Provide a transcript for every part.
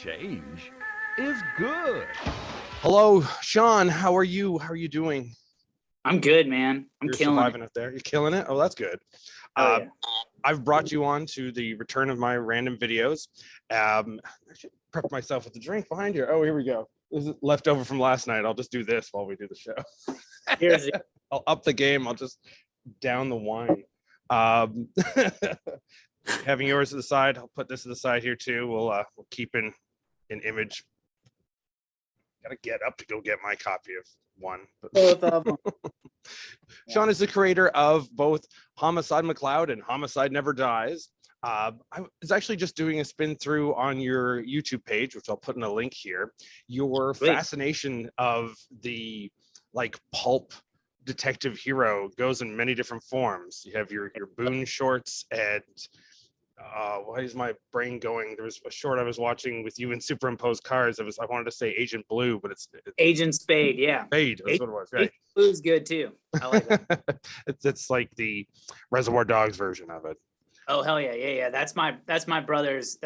Change is good. Hello, Sean. How are you? How are you doing? I'm good, man. You're killing surviving it. up there. You're killing it. Oh, that's good. Yeah. I've brought you on to the return of my random videos. I should prep myself with the drink behind here. Oh, here we go. This is left over from last night. I'll just do this while we do the show. Here's it. I'll up the game. I'll just down the wine. Having yours to the side. I'll put this to the side here too. We'll keep an image. Gotta get up to go get my copy of one. Both of them. Sean is the creator of both Homicide Mcleod and Homicide Never Dies. I was actually just doing a spin through on your YouTube page, which I'll put in a link here. Your fascination of the pulp detective hero goes in many different forms. You have your Boone shorts and why is my brain going? There was a short I was watching with you in superimposed cars. I wanted to say Agent Blue, but it's Agent Spade. Yeah, Spade. That's what it was. Right. Agent Blue's good too. I like that. it's like the Reservoir Dogs version of it. Oh hell yeah. That's my brother's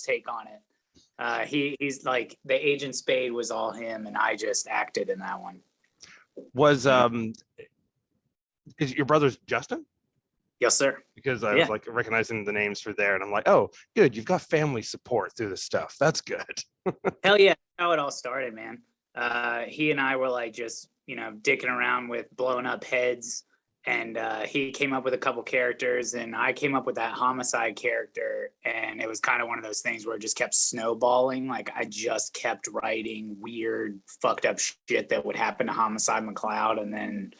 take on it. He's like the Agent Spade was all him, and I just acted in that one. Was is your brother's Justin? Yes, sir. Because I was recognizing the names for there, and I'm like, oh, good. You've got family support through this stuff. That's good. Hell yeah. That's how it all started, man. He and I were just, dicking around with blowing up heads. And he came up with a couple characters, and I came up with that homicide character. And it was kind of one of those things where it just kept snowballing. I just kept writing weird, fucked up shit that would happen to Homicide Mcleod. And then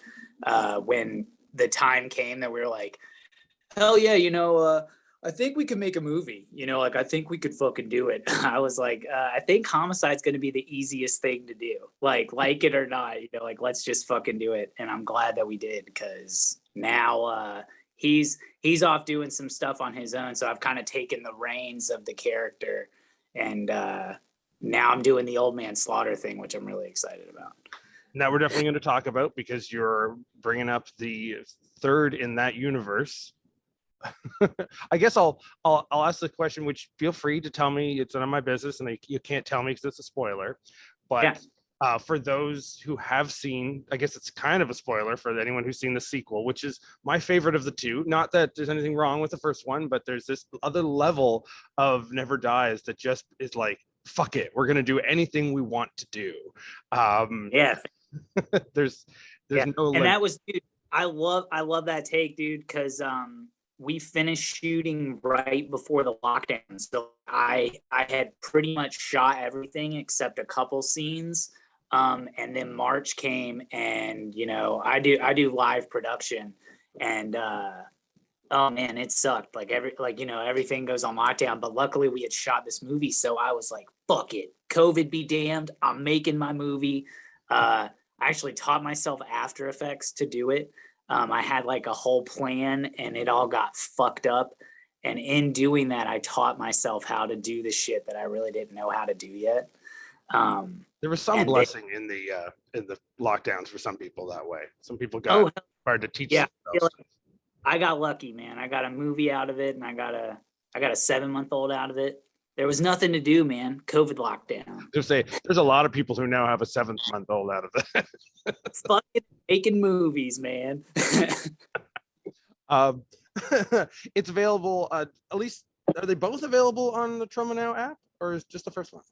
when the time came that we were like, hell yeah, I think we could make a movie, I think we could fucking do it. I was like, I think Homicide's going to be the easiest thing to do. Like it or not, let's just fucking do it. And I'm glad that we did, because now he's off doing some stuff on his own. So I've kind of taken the reins of the character, and now I'm doing the Old Man Slaughter thing, which I'm really excited about. Now we're definitely going to talk about, because you're bringing up the third in that universe. I guess I'll ask the question, which feel free to tell me. It's none of my business, and you can't tell me because it's a spoiler. But for those who have seen, I guess it's kind of a spoiler for anyone who's seen the sequel, which is my favorite of the two. Not that there's anything wrong with the first one, but there's this other level of Never Dies that just is like, fuck it, we're gonna do anything we want to do. There's no. And that was, dude. I love that take, dude, because we finished shooting right before the lockdown, so I had pretty much shot everything except a couple scenes, and then March came, and I do live production, and oh man, it sucked. Everything goes on lockdown, but luckily we had shot this movie, so I was like, fuck it, COVID be damned, I'm making my movie. I actually taught myself After Effects to do it. I had a whole plan, and it all got fucked up. And in doing that, I taught myself how to do the shit that I really didn't know how to do yet. There was some blessing in the lockdowns for some people that way. Some people got hard to teach. Yeah, I got lucky, man. I got a movie out of it, and I got a 7-month-old out of it. There was nothing to do, man. COVID lockdown. Just say there's a lot of people who now have a 7-month-old out of that. Fucking making movies, man. It's available. At least, are they both available on the Troma Now app, or is just the first one?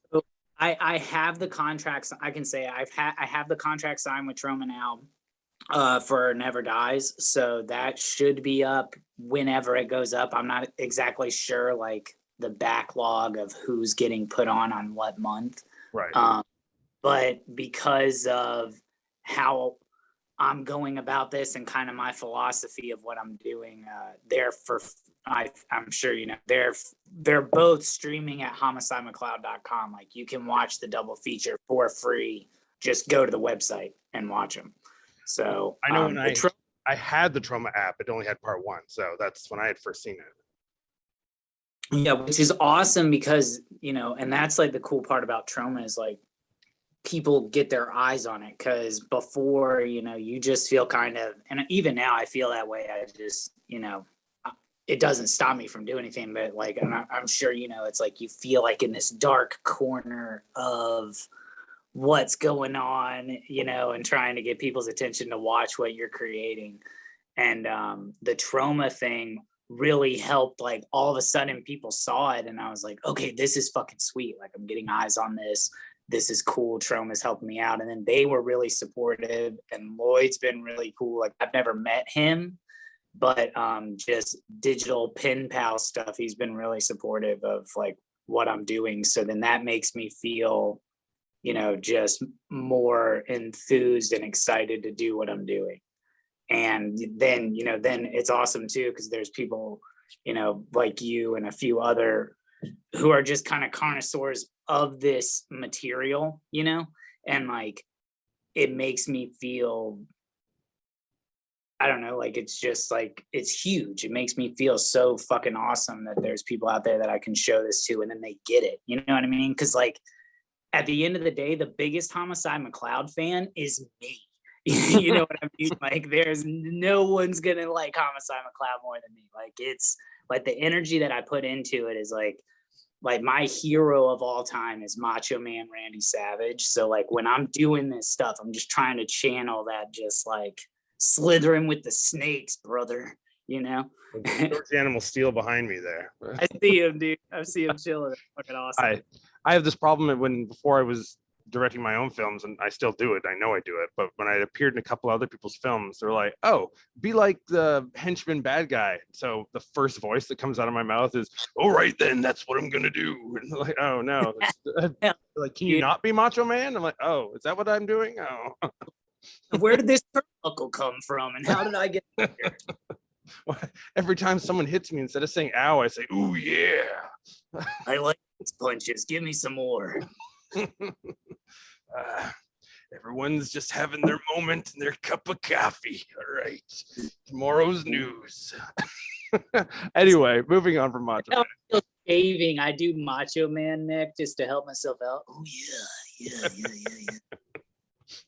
I have the contracts. I can say I have the contract signed with Troma Now for Never Dies, so that should be up whenever it goes up. I'm not exactly sure, the backlog of who's getting put on what month. Right. But because of how I'm going about this and kind of my philosophy of what I'm doing, I'm sure they're both streaming at homicidemcleod.com. You can watch the double feature for free. Just go to the website and watch them. So I know when I had the Troma app, it only had part 1, so that's when I had first seen it. Yeah, which is awesome, because and that's the cool part about Troma is people get their eyes on it, because before you just feel kind of, and even now I feel that way. I just it doesn't stop me from doing anything, but like I'm sure it's like you feel like in this dark corner of what's going on, and trying to get people's attention to watch what you're creating. And the trauma thing really helped. Like all of a sudden people saw it and I was like, okay, this is fucking sweet. Like I'm getting eyes on this. This is cool. Trauma's helping me out. And then they were really supportive, and Lloyd's been really cool. Like I've never met him, but just digital pen pal stuff, he's been really supportive of like what I'm doing. So then that makes me feel, just more enthused and excited to do what I'm doing. And then, then it's awesome too, because there's people, like you and a few other who are just kind of connoisseurs of this material, and like it makes me feel, I don't know, like it's just like it's huge. It makes me feel so fucking awesome that there's people out there that I can show this to, and then they get it. You know what I mean? Because like at the end of the day, the biggest Homicide Mcleod fan is me. You know what I mean? Like there's no one's gonna like Homicide Mcleod more than me. Like it's like the energy that I put into it is like my hero of all time is Macho Man Randy Savage. So like when I'm doing this stuff, I'm just trying to channel that, just like slithering with the snakes, brother. George Animal Steel behind me there. I see him, dude. I see him chilling. Fucking awesome. I have this problem before I was directing my own films, and I still do it. I know I do it, but when I appeared in a couple other people's films, they're like, "Oh, be like the henchman bad guy." So the first voice that comes out of my mouth is, "All right, then that's what I'm gonna do." And like, "Oh no!" Like, can you not be Macho Man? I'm like, "Oh, is that what I'm doing?" Oh, where did this turnbuckle come from, and how did I get here? Every time someone hits me, instead of saying "ow," I say, "Ooh yeah." I like these punches. Give me some more. Everyone's just having their moment and their cup of coffee. All right, tomorrow's news. Anyway, moving on from Macho Man. Shaving, I do Macho Man neck just to help myself out. Oh yeah.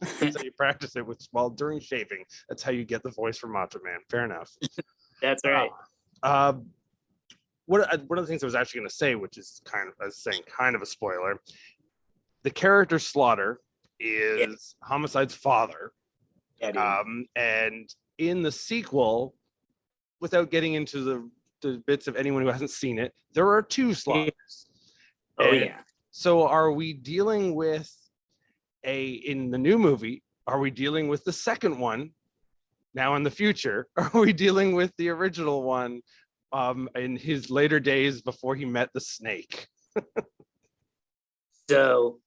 That's how you practice it while during shaving. That's how you get the voice for Macho Man. Fair enough. That's right. One of the things I was actually going to say, which is kind of a spoiler. The character Slaughter is Homicide's father. Yeah, and in the sequel, without getting into the bits of anyone who hasn't seen it, there are two Slaughters. Oh yeah. So are we dealing with in the new movie, are we dealing with the second one now in the future? Are we dealing with the original one in his later days before he met the snake? So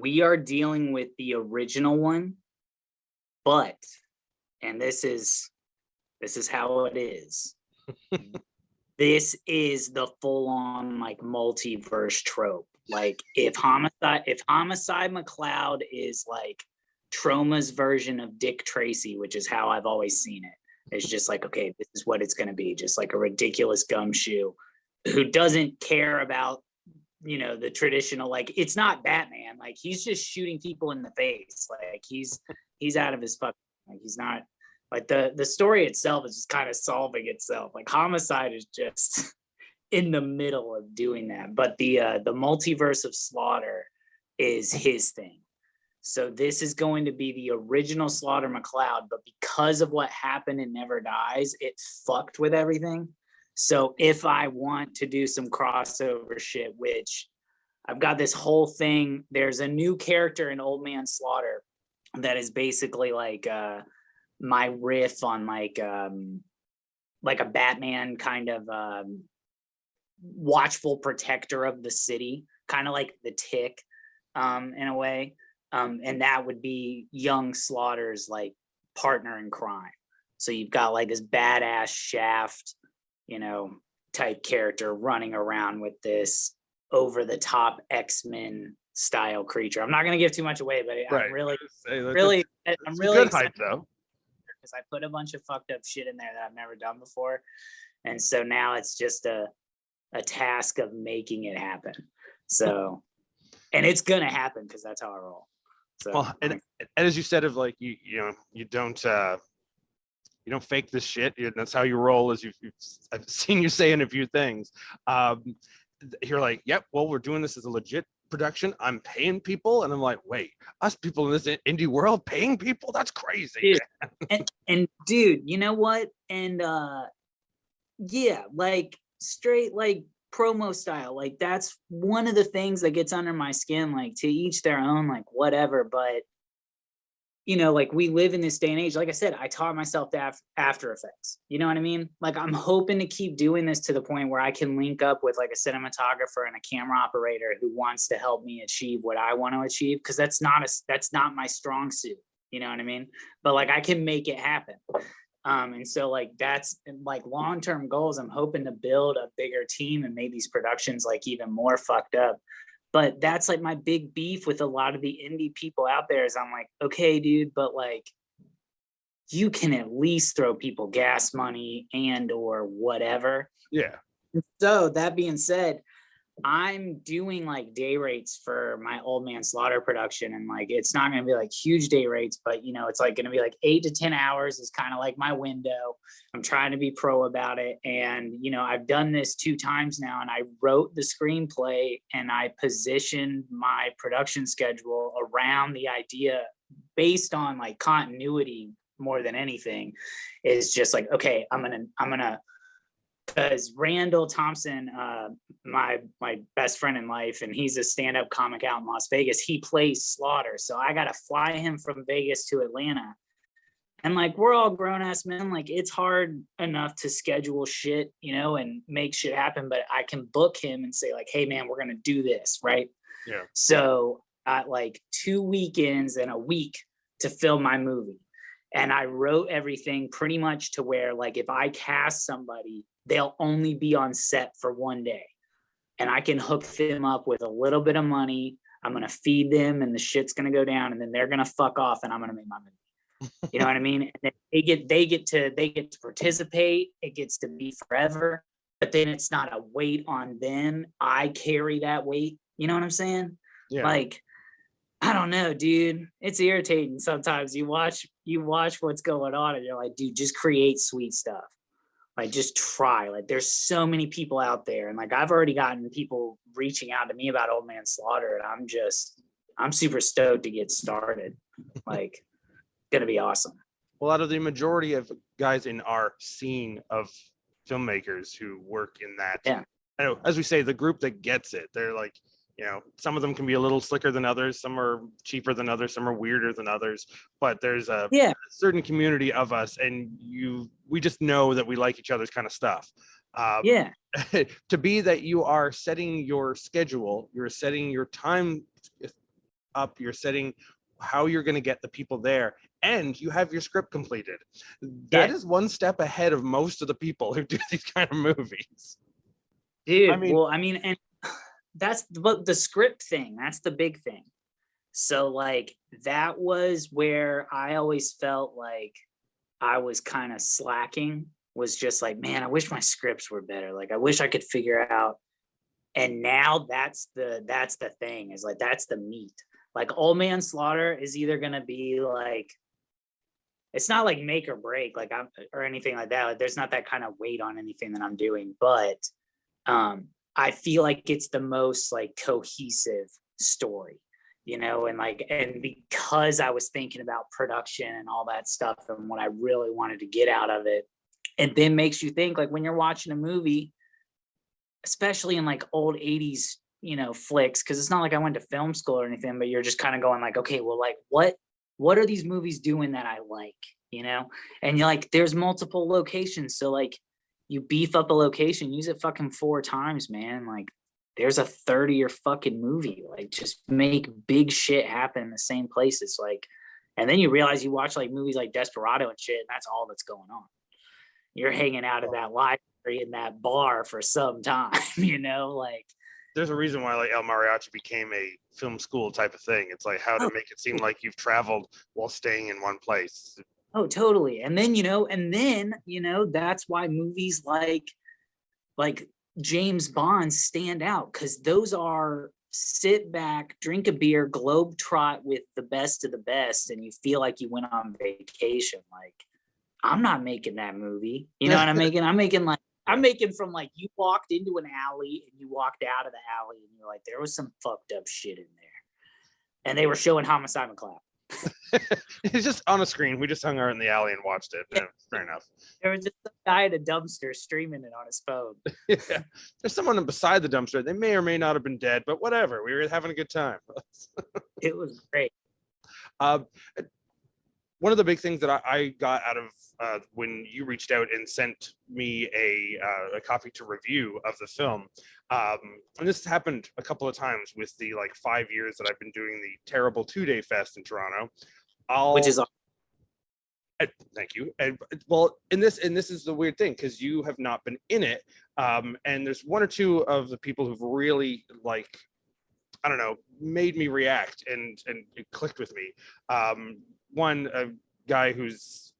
we are dealing with the original one, but, and this is how it is. This is the full-on like multiverse trope. Like if Homicide Mcleod is like Trauma's version of Dick Tracy, which is how I've always seen it. It's just like, okay, this is what it's going to be. Just like a ridiculous gumshoe who doesn't care about, the traditional, like it's not Batman. Like he's just shooting people in the face. Like he's out of his fucking, like he's not, like the story itself is just kind of solving itself. Like Homicide is just in the middle of doing that. But the multiverse of Slaughter is his thing. So this is going to be the original Slaughter Mcleod, but because of what happened in Never Dies, it fucked with everything. So if I want to do some crossover shit, which I've got this whole thing, there's a new character in Old Man Slaughter that is basically like my riff on like a Batman kind of watchful protector of the city, kind of like the Tick in a way. And that would be young Slaughter's like partner in crime. So you've got like this badass Shaft, type character running around with this over the top X-Men style creature. I'm not going to give too much away, but Right. I'm really good hype though, because I put a bunch of fucked up shit in there that I've never done before. And so now it's just a task of making it happen. So, and it's going to happen because that's how I roll. So, well, and as you said, of like you don't you don't fake this shit. That's how you roll, as I've seen you say in a few things. You're like, yep, well, we're doing this as a legit production. I'm paying people. And I'm like, wait, us people in this indie world paying people? That's crazy. Dude. and dude, you know what? And yeah, like straight like promo style. Like that's one of the things that gets under my skin, like to each their own, like whatever. But you know, like we live in this day and age. Like I said, I taught myself to After Effects. You know what I mean? Like I'm hoping to keep doing this to the point where I can link up with like a cinematographer and a camera operator who wants to help me achieve what I want to achieve. Because that's not my strong suit. You know what I mean? But like I can make it happen. And so like that's like long-term goals. I'm hoping to build a bigger team and make these productions like even more fucked up. But that's like my big beef with a lot of the indie people out there is I'm like, okay, dude, but like you can at least throw people gas money and or whatever. Yeah. So that being said, I'm doing like day rates for my Old Man Slaughter production, and like it's not going to be like huge day rates, but you know, it's like going to be like 8 to 10 hours is kind of like my window. I'm trying to be pro about it, and you know, I've done this 2 times now, and I wrote the screenplay and I positioned my production schedule around the idea based on like continuity more than anything. Is just like, okay, I'm gonna because Randall Thompson, my best friend in life, and he's a stand-up comic out in Las Vegas. He plays Slaughter, so I gotta fly him from Vegas to Atlanta. And like we're all grown-ass men, like it's hard enough to schedule shit, you know, and make shit happen. But I can book him and say like, hey man, we're gonna do this, right? Yeah. So I like 2 weekends and a week to film my movie. And I wrote everything pretty much to where like if I cast somebody, they'll only be on set for 1 day. And I can hook them up with a little bit of money. I'm going to feed them and the shit's going to go down, and then they're going to fuck off and I'm going to make my movie. You know what I mean? And they get to participate. It gets to be forever, but then it's not a weight on them. I carry that weight. You know what I'm saying? Yeah. Like, I don't know, dude. It's irritating sometimes. You watch what's going on and you're like, dude, just create sweet stuff. Like just try. Like there's so many people out there, and like I've already gotten people reaching out to me about Old Man Slaughter, and I'm super stoked to get started. Like gonna be awesome. Well, out of the majority of guys in our scene of filmmakers who work in that, Yeah. I know, as we say, the group that gets it, they're like, you know, some of them can be a little slicker than others, some are cheaper than others, some are weirder than others, but there's a certain community of us, and we just know that we like each other's kind of stuff. To be that you are setting your schedule, you're setting your time up, you're setting how you're going to get the people there, and you have your script completed. That is one step ahead of most of the people who do these kind of movies. Dude, and that's the script thing. That's the big thing. So like that was where I always felt like I was kind of slacking, was just like, man, I wish my scripts were better. Like I wish I could figure out. And now that's the thing, is like that's the meat. Like Old Man Slaughter is either gonna be like, it's not like make or break, like I'm or anything like that. Like, there's not that kind of weight on anything that I'm doing, but I feel like it's the most like cohesive story, you know, and because I was thinking about production and all that stuff and what I really wanted to get out of it, it then makes you think, like when you're watching a movie, especially in like old 80s, you know, flicks, because it's not like I went to film school or anything, but you're just kind of going like, okay, well, like what are these movies doing that I like, you know? And you're like, there's multiple locations, so like you beef up a location, use it fucking 4 times, man. Like there's a 30 or fucking movie. Like just make big shit happen in the same places. Like, and then you realize you watch like movies like Desperado and shit, and that's all that's going on. You're hanging out at that library in that bar for some time, you know, like there's a reason why like El Mariachi became a film school type of thing. It's like how to make it seem like you've traveled while staying in one place. Oh, totally. And then, you know, that's why movies like James Bond stand out, because those are sit back, drink a beer, globe trot with the best of the best, and you feel like you went on vacation. Like I'm not making that movie. You know what I'm making? I'm making from like you walked into an alley and you walked out of the alley and you're like, there was some fucked up shit in there. And they were showing Homicide Mcleod. It's just on a screen. We just hung out in the alley and watched it. Yeah, fair enough. There was just a guy at a dumpster streaming it on his phone. Yeah. There's someone beside the dumpster. They may or may not have been dead, but whatever. We were having a good time. It was great. One of the big things that I got out of when you reached out and sent me a copy to review of the film, and this happened a couple of times with the like 5 years that I've been doing the terrible 2-day fest in Toronto. Which is thank you. And well, this is the weird thing because you have not been in it, and there's one or two of the people who've really like, I don't know, made me react and it clicked with me. One, a guy who's,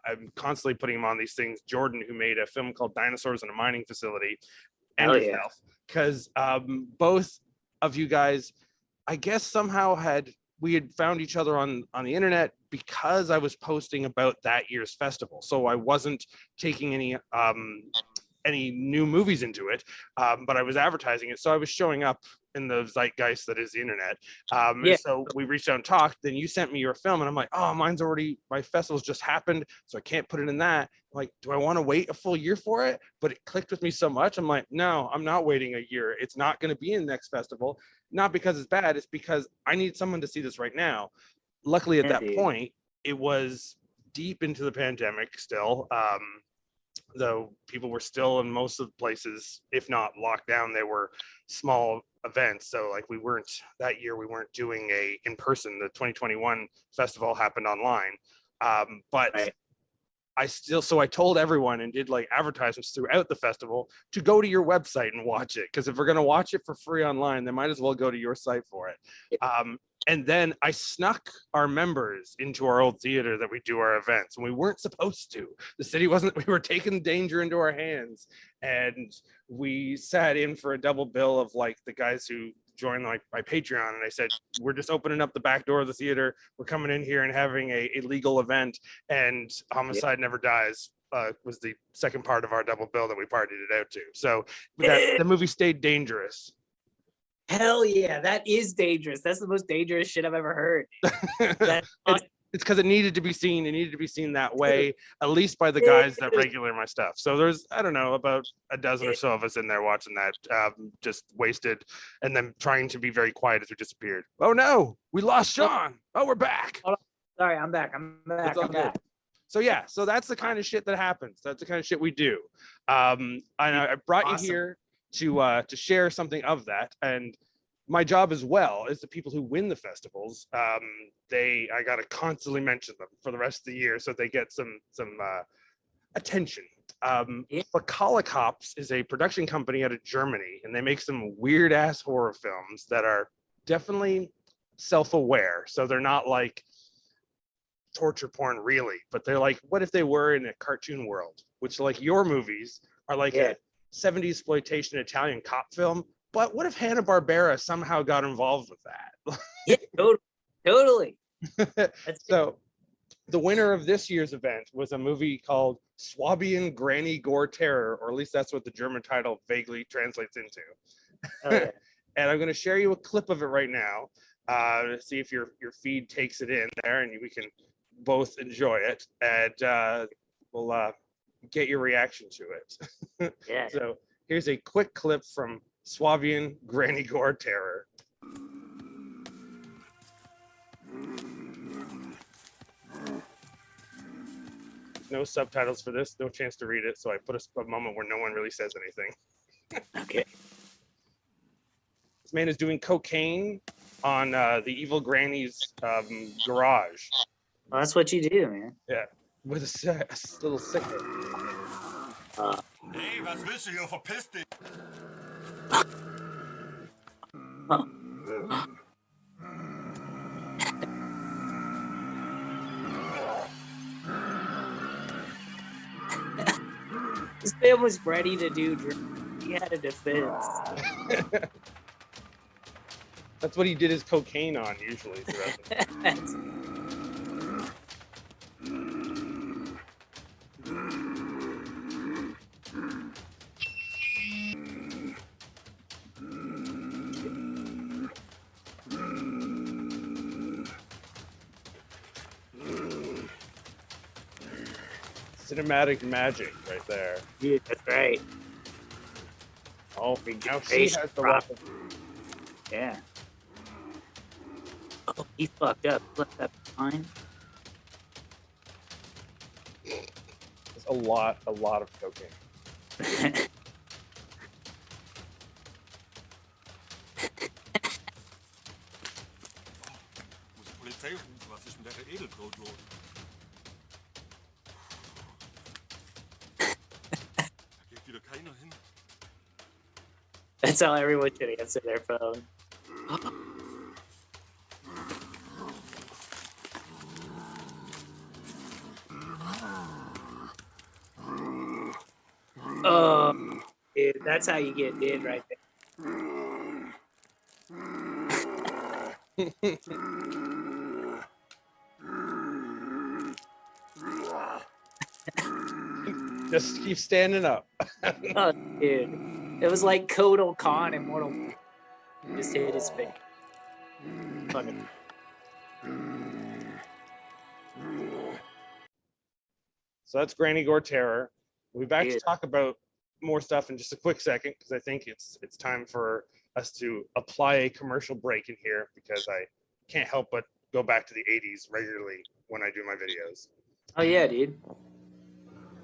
I'm constantly putting him on these things, Jordan, who made a film called Dinosaurs in a Mining Facility, and yourself, because both of you guys, I guess somehow we had found each other on the internet because I was posting about that year's festival. So I wasn't taking any new movies into it, but I was advertising it. So I was showing up in the zeitgeist that is the internet. And so we reached out and talked. Then you sent me your film, and I'm like, oh, my festival's just happened, so I can't put it in that. I'm like, do I want to wait a full year for it? But it clicked with me so much. I'm like, no, I'm not waiting a year. It's not going to be in the next festival. Not because it's bad. It's because I need someone to see this right now. Luckily, at that point, it was deep into the pandemic still. Though people were still in most of the places, if not locked down, they were small events. So like we weren't doing a in person. The 2021 festival happened online. But I told everyone and did like advertisements throughout the festival to go to your website and watch it. Because if we're going to watch it for free online, they might as well go to your site for it. And then I snuck our members into our old theater that we do our events, and we weren't supposed to. The city wasn't, we were taking danger into our hands, and we sat in for a double bill of like the guys who joined like my Patreon. And I said, we're just opening up the back door of the theater. We're coming in here and having a legal event, and Homicide Never Dies was the second part of our double bill that we partied it out to. So the movie stayed dangerous. Hell yeah, that is dangerous. That's the most dangerous shit I've ever heard. It's because it needed to be seen. It needed to be seen that way, at least by the guys that regular my stuff. So there's, I don't know, about a dozen or so of us in there watching that, just wasted, and then trying to be very quiet as we disappeared. Oh no, we lost Sean. Oh, we're back. Sorry, I'm back. I'm back. So yeah, so that's the kind of shit that happens. That's the kind of shit we do. I brought you here to share something of that, and my job as well is the people who win the festivals. I got to constantly mention them for the rest of the year so they get some attention. But Cops is a production company out of Germany, and they make some weird ass horror films that are definitely self-aware. So they're not like torture porn really, but they're like, what if they were in a cartoon world, which like your movies are like a 70s exploitation Italian cop film, but what if Hanna-Barbera somehow got involved with that? Yeah, totally. So the winner of this year's event was a movie called Swabian Granny Gore Terror, or at least that's what the German title vaguely translates into. And I'm going to share you a clip of it right now, see if your feed takes it in there, and we can both enjoy it, and we'll get your reaction to it. Yeah. So here's a quick clip from Swabian Granny Gore Terror. No subtitles for this, no chance to read it, so I put a moment where no one really says anything. Okay. This man is doing cocaine on the evil granny's garage. Well, that's what you do, man. Yeah, with a little sickle. Hey, was willst du hier? Verpiss dich! This man was ready to do drugs. He had a defense. That's what he did his cocaine on usually. Cinematic magic right there. Dude, that's right. Oh, now she Regeneration has the prop. weapon. Yeah. Oh, he fucked up. Left that behind. There's a lot of cocaine. Muss die Polizei rufen, was ist mit der Edeltraut los? Da geht wieder keiner hin. That's how everyone should answer their phone. Oh, dude, that's how you get did right there. Just keep standing up. Oh, dude. It was like Kotal Khan in Mortal Kombat. Just hit his face. Fucking. So that's Granny Gore Terror. We'll be back to Dude. talk about more stuff in just a quick second because I think it's time for us to apply a commercial break in here because I can't help but go back to the 80s regularly when I do my videos. Oh, yeah, dude.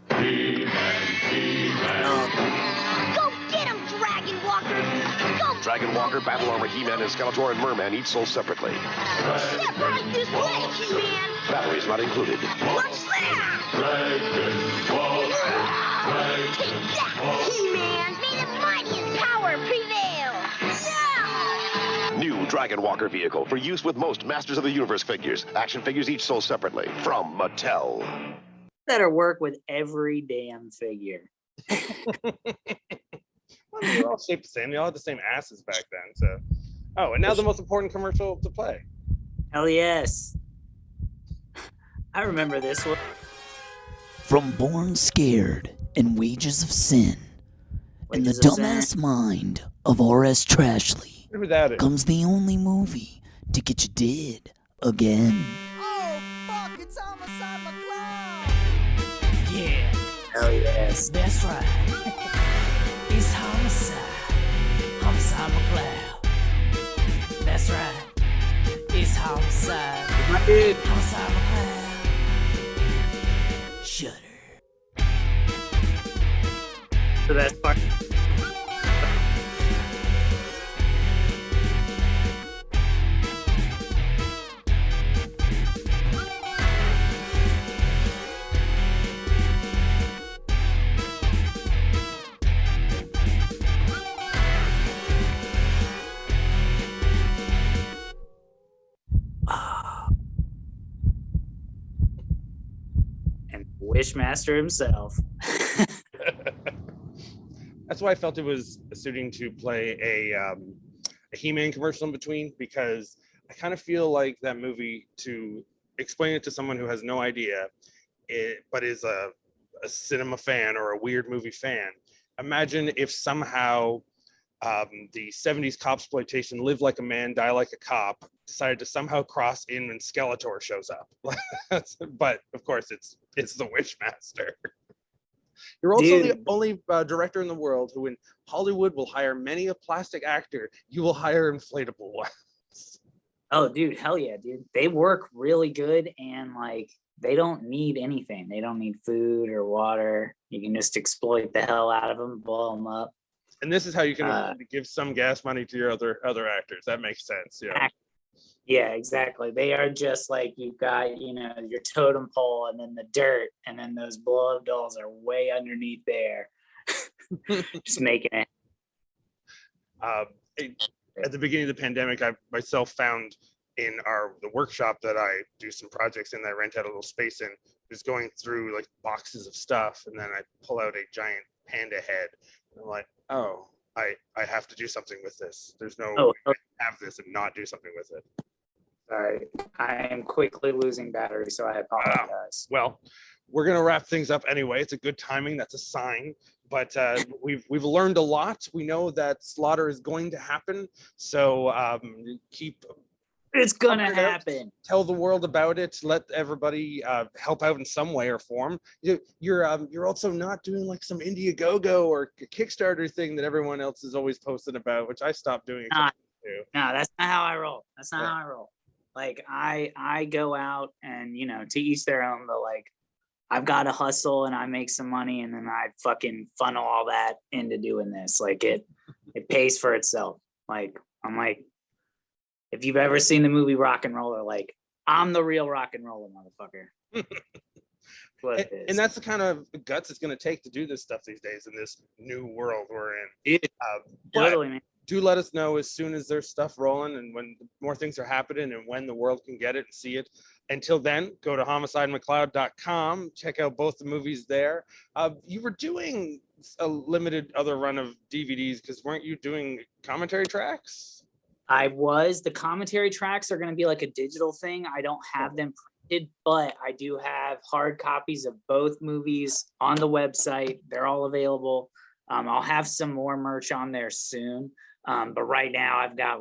Go get him, Dragon Walker! Go! Dragon Walker, Battle Armor, He-Man, and Skeletor and Merman each sold separately. Step right this way, He-Man! Batteries not included. What's that? Take that, He-Man! May the mightiest power prevail! Yeah! New Dragon Walker vehicle for use with most Masters of the Universe figures. Action figures each sold separately from Mattel. Better work with every damn figure. Well, they're all shaped the same. They all had the same asses back then. So, oh, and now the most important commercial to play. Hell yes. I remember this one. From Born Scared and Wages of Sin, in the Wages of Sin. dumbass mind of R.S. Trashley, Whatever that is. comes the only movie to get you dead again. Oh, fuck, it's Homicide Mcleod! Yeah, Hell yes. that's right. It's Homicide. Homicide Mcleod. That's right. It's Homicide. My dude. Homicide Mcleod. Shudder. The best part. And Wishmaster himself. That's why I felt it was suiting to play a He-Man commercial in between because I kind of feel like that movie, to explain it to someone who has no idea, but is a cinema fan or a weird movie fan. Imagine if somehow the 70s copsploitation Live Like a Man, Die Like a Cop decided to somehow cross in when Skeletor shows up. But of course, it's the Wishmaster. You're also Dude. the only director in the world who in Hollywood will hire many a plastic actor. You will hire inflatable ones. Oh, dude, hell yeah, dude. They work really good and like they don't need anything. They don't need food or water. You can just exploit the hell out of them, blow them up. And this is how you can afford to give some gas money to your other actors. That makes sense. Yeah. Yeah, exactly. They are just like you've got, your totem pole and then the dirt, and then those blow up dolls are way underneath there. Just making it. At the beginning of the pandemic, I myself found in the workshop that I do some projects in, that I rent out a little space in, just going through like boxes of stuff, and then I pull out a giant panda head. And I'm like, oh, I have to do something with this. There's no way I can have this and not do something with it. Sorry, I am quickly losing battery, so I apologize. Well, we're gonna wrap things up anyway. It's a good timing. That's a sign. But we've learned a lot. We know that slaughter is going to happen. So keep It's gonna Cover it up. happen. Tell the world about it. Let everybody help out in some way or form. You're also not doing like some Indiegogo or Kickstarter thing that everyone else is always posting about, which I stopped doing. Nah. Too. No, that's not how I roll. That's not Yeah. how I roll. Like I go out and to each their own, but like I've got to hustle and I make some money and then I fucking funnel all that into doing this. Like it pays for itself. Like I'm like, if you've ever seen the movie Rock and Roller, like I'm the real rock and roller motherfucker. What it is. And that's the kind of guts it's going to take to do this stuff these days in this new world we're in. Dude, But totally, man. do let us know as soon as there's stuff rolling and when more things are happening and when the world can get it and see it. Until then, go to homicidemcleod.com. Check out both the movies there. You were doing a limited other run of DVDs because weren't you doing commentary tracks? The commentary tracks are going to be like a digital thing. I don't have them printed, but I do have hard copies of both movies on the website. They're all available. I'll have some more merch on there soon. But right now I've got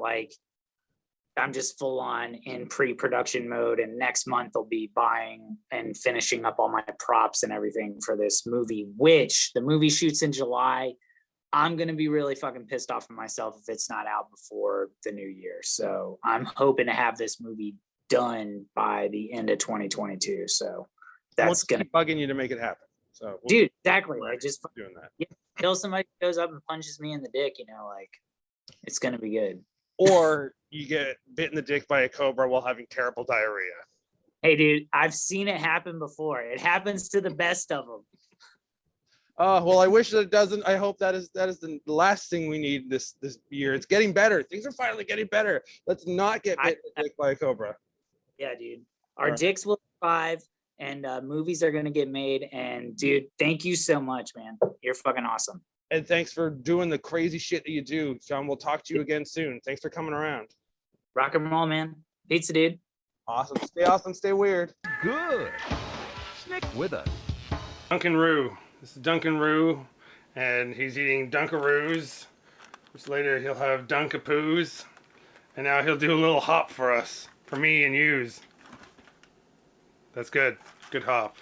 I'm just full on in pre-production mode, and next month I'll be buying and finishing up all my props and everything for this movie, which the movie shoots in July. I'm going to be really fucking pissed off at myself if it's not out before the new year. So I'm hoping to have this movie done by the end of 2022. So that's going to keep bugging you to make it happen. So dude, exactly. I just doing that. Yeah, until somebody goes up and punches me in the dick, it's going to be good. Or you get bit in the dick by a cobra while having terrible diarrhea. Hey, dude, I've seen it happen before. It happens to the best of them. Well, I wish that it doesn't. I hope that is the last thing we need this year. It's getting better. Things are finally getting better. Let's not get bit in the dick by a cobra. Yeah, dude. Our dicks will survive, and movies are gonna get made. And dude, thank you so much, man. You're fucking awesome. And thanks for doing the crazy shit that you do, John. We'll talk to you again soon. Thanks for coming around. Rock and roll, man. Pizza, dude. Awesome. Stay weird. Good. Stick with us. Duncan Roo. This is Duncan Roo, and he's eating Dunkaroos, which later he'll have Dunkapoos, and now he'll do a little hop for us, for me and yous. That's good. Good hop.